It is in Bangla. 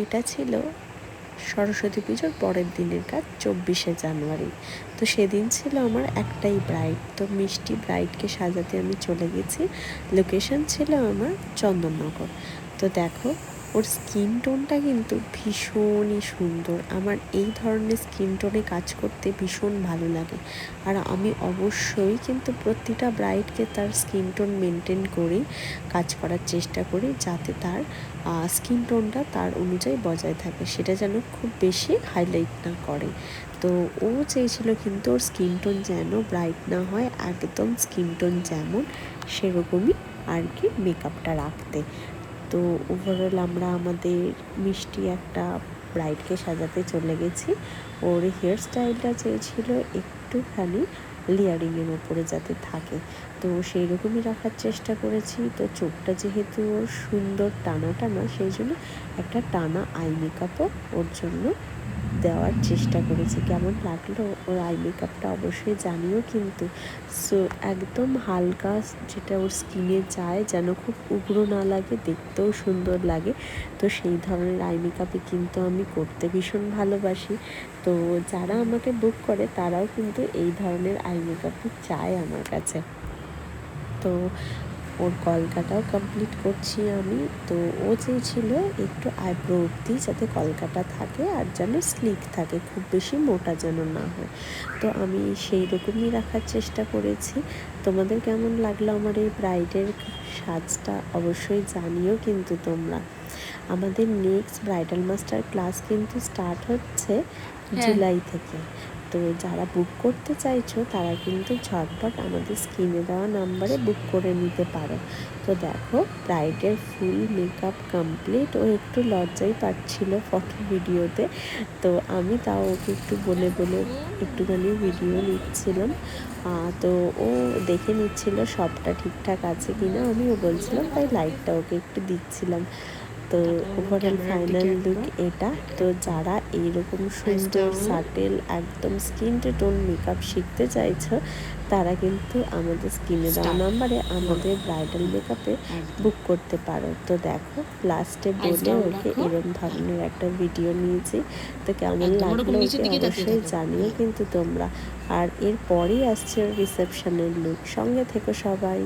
এটা ছিল সরস্বতী পুজোর পরের দিনের কাজ, 24শে জানুয়ারি। তো সেদিন ছিল আমার একটাই ব্রাইড। তো মিষ্টি ব্রাইডকে সাজাতে আমি চলে গেছি। লোকেশন ছিল আমার চন্দননগর। তো দেখো, ওর স্কিন টোনটা কিন্তু ভীষণই সুন্দর। আমার এই ধরনের স্কিন টোনে কাজ করতে ভীষণ ভালো লাগে। আর আমি অবশ্যই কিন্তু প্রতিটা ব্রাইডকে তার স্কিন টোন মেনটেন করেই কাজ করার চেষ্টা করি, যাতে তার স্কিন টোনটা তার অনুযায়ী বজায় থাকে, সেটা যেন খুব বেশি হাইলাইট না করে। তো ও চেয়েছিল কিন্তু ওর স্কিন টোন যেন ব্রাইট না হয়, একদম স্কিন টোন যেমন সেরকমই আর কি মেকআপটা রাখতে। তো ওভারঅল আমরা আমাদের মিষ্টি একটা ব্রাইডকে সাজাতে চলে গেছি। ওর হেয়ার স্টাইলটা চেয়েছিল একটুখানি লেয়ারিংয়ের ওপরে যাতে থাকে, তো সেই রকমই রাখার চেষ্টা করেছি। তো চোখটা যেহেতু ওর সুন্দর টানা টানা, সেই জন্য একটা টানা আই মেকআপও ওর জন্য দেওয়ার চেষ্টা করেছি। কেমন লাগলো ওর আই মেকআপটা অবশ্যই জানিও কিন্তু। সো একদম হালকা, যেটা ওর স্কিনে যায়, যেন খুব উগ্র না লাগে, দেখতেও সুন্দর লাগে। তো সেই ধরনের আই মেকআপই কিন্তু আমি করতে ভীষণ ভালোবাসি। তো যারা আমাকে বুক করে তারাও কিন্তু এই ধরনের আই মেকআপই চায় আমার কাছে। তো ওর কলকাটাও কমপ্লিট করছি আমি। তো ও চেয়েছিল একটু আইব্রো অবধি যাতে কলকাটা থাকে আর যেন স্লিক থাকে, খুব বেশি মোটা যেন না হয়। তো আমি সেই রকমই রাখার চেষ্টা করেছি। তোমাদের কেমন লাগলো আমার এই ব্রাইডের সাজটা অবশ্যই জানিও কিন্তু তোমরা। আমাদের নেক্সট ব্রাইডাল মাস্টার ক্লাস কিন্তু স্টার্ট হচ্ছে জুলাই থেকে। তো যারা বুক করতে চাইছো তারা কিন্তু ঝটপট আমাদের স্ক্রিনে দেওয়া নাম্বারে বুক করে নিতে পারো। তো দেখো, ব্রাইডের ফুল মেকআপ কমপ্লিট। ও একটু লজ্জাই পাচ্ছিল ফটো ভিডিওতে, তো আমি তাও ওকে একটু বলে বলে একটুখানি ভিডিও নিচ্ছিলাম। তো ও দেখে নিচ্ছিল সবটা ঠিকঠাক আছে কিনা, আমিও বলছিলাম, তাই লাইটটা ওকে একটু দিচ্ছিলাম। তো ওভারঅল ফাইনাল লুক এটা। তো যারা এইরকম সুন্দর সাটেল একদম স্কিন টোন মেকআপ শিখতে চাইছো, তারা কিন্তু আমাদের স্ক্রিনে দেওয়া নাম্বারে আমাদের ব্রাইডাল মেকআপে বুক করতে পারো। তো দেখো, লাস্টে বলে ওকে এরকম ধরনের একটা ভিডিও নিয়েছি। তো কেমন লাগলো ওকে অবশ্যই জানিও কিন্তু তোমরা। আর এরপরই আসছে রিসেপশনের লুক। সঙ্গে থেকো সবাই।